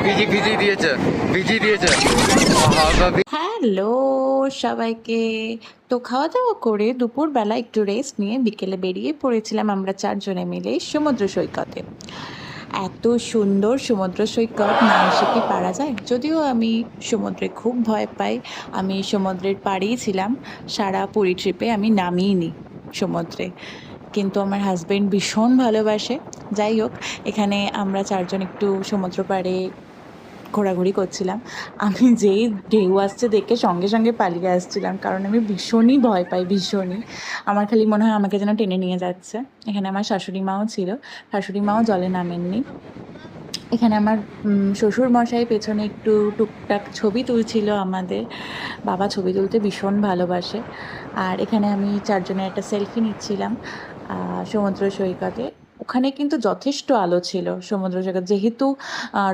ভিজি দিয়েছে, ভিজি দিয়েছে। হ্যালো সবাইকে। তো খাওয়া দাওয়া করে দুপুরবেলা একটু রেস্ট নিয়ে বিকেলে বেরিয়ে পড়েছিলাম আমরা চারজনে মিলে সমুদ্র সৈকতে। এত সুন্দর সমুদ্র সৈকত, না এসে কি পারা যায়? যদিও আমি সমুদ্রে খুব ভয় পাই। আমি সমুদ্রের পাড়েই ছিলাম সারা পুরী ট্রিপে, আমি নামিইনি সমুদ্রে। কিন্তু আমার হাজবেন্ড ভীষণ ভালোবাসে। যাই হোক, এখানে আমরা চারজন একটু সমুদ্র পাড়ে ঘোরাঘুরি করছিলাম। আমি যেই ঢেউ আসছে দেখে সঙ্গে সঙ্গে পালিয়ে আসছিলাম, কারণ আমি ভীষণই ভয় পাই, ভীষণই। আমার খালি মনে হয় আমাকে যেন টেনে নিয়ে যাচ্ছে। এখানে আমার শাশুড়ি মাও ছিল, শাশুড়ি মাও জলে নামেননি। এখানে আমার শ্বশুর মশাই পেছনে একটু টুকটাক ছবি তুলছিল আমাদের। বাবা ছবি তুলতে ভীষণ ভালোবাসে। আর এখানে আমি চারজনের একটা সেলফি নিচ্ছিলাম সমুদ্র সৈকতে। ওখানে কিন্তু যথেষ্ট আলো ছিল সমুদ্র সৈকত, যেহেতু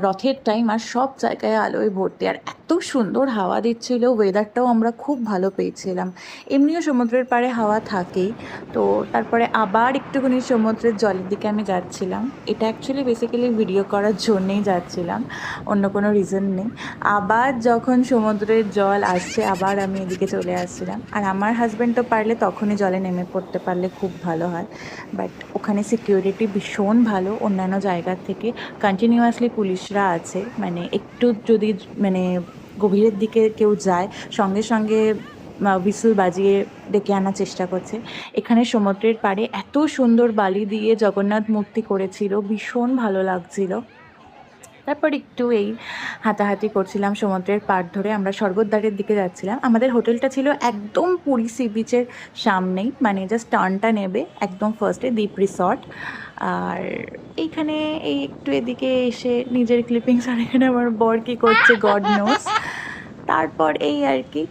রথের টাইম, আর সব জায়গায় আলোয় ভর্তি, আর এত সুন্দর হাওয়া দিচ্ছিল, ওয়েদারটাও আমরা খুব ভালো পেয়েছিলাম। এমনিও সমুদ্রের পাড়ে হাওয়া থাকেই। তো তারপরে আবার একটুখানি সমুদ্রের জলের দিকে আমি যাচ্ছিলাম। এটা অ্যাকচুয়ালি বেসিক্যালি ভিডিও করার জন্যেই যাচ্ছিলাম, অন্য কোনো রিজন নেই। আবার যখন সমুদ্রের জল আসছে আবার আমি এদিকে চলে আসছিলাম। আর আমার হাজব্যান্ড তো পারলে তখনই জলে নেমে পড়তে পারলে খুব ভালো হয়, বাট ওখানে সিকিউরিটি ভীষণ ভালো অন্যান্য জায়গার থেকে। কন্টিনিউয়াসলি পুলিশরা আছে, মানে একটু যদি মানে গভীরের দিকে কেউ যায় সঙ্গে সঙ্গে হুইসেল বাজিয়ে ডেকে আনার চেষ্টা করছে। এখানে সমুদ্রের পাড়ে এত সুন্দর বালি দিয়ে জগন্নাথ মূর্তি করেছিল, ভীষণ ভালো লাগছিল। তারপর একটু এই হাঁটাহাঁটি করছিলাম সমুদ্রের পাড় ধরে, আমরা স্বর্গদ্বারের দিকে যাচ্ছিলাম। আমাদের হোটেলটা ছিল একদম পুরী সি বিচের সামনেই, মানে জাস্ট টার্নটা নেবে একদম ফার্স্টে দ্বীপ রিসর্ট। আর এইখানে এই একটু এদিকে এসে নিজের ক্লিপিংস, আর এখানে আমার বর কী করছে গড নোস। তারপর এই আর কি,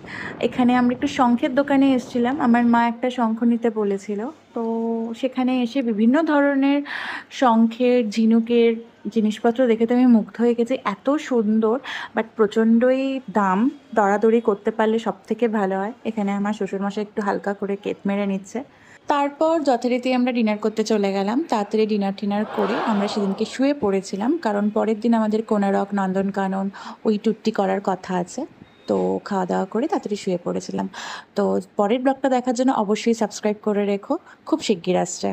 এখানে আমরা একটু শঙ্খের দোকানে এসেছিলাম, আমার মা একটা শঙ্খ নিতে বলেছিল। তো সেখানে এসে বিভিন্ন ধরনের শঙ্খের, ঝিনুকের জিনিসপত্র দেখে তো আমি মুগ্ধ হয়ে গেছি, এত সুন্দর। বাট প্রচণ্ডই দাম, দরাদরি করতে পারলে সব থেকে ভালো হয়। এখানে আমার শ্বশুরমশাই একটু হালকা করে কেত মেরে নিচ্ছে। তারপর যথারীতি আমরা ডিনার করতে চলে গেলাম। তাড়াতাড়ি ডিনার টিনার করে আমরা সেদিনকে শুয়ে পড়েছিলাম, কারণ পরের দিন আমাদের কোনারক, নন্দনকানন ওই ট্যুরটি করার কথা আছে। তো খাওয়া দাওয়া করে তাড়াতাড়ি শুয়ে পড়েছিলাম। তো পরের ব্লগটা দেখার জন্য অবশ্যই সাবস্ক্রাইব করে রেখো, খুব শিগগির আসছে।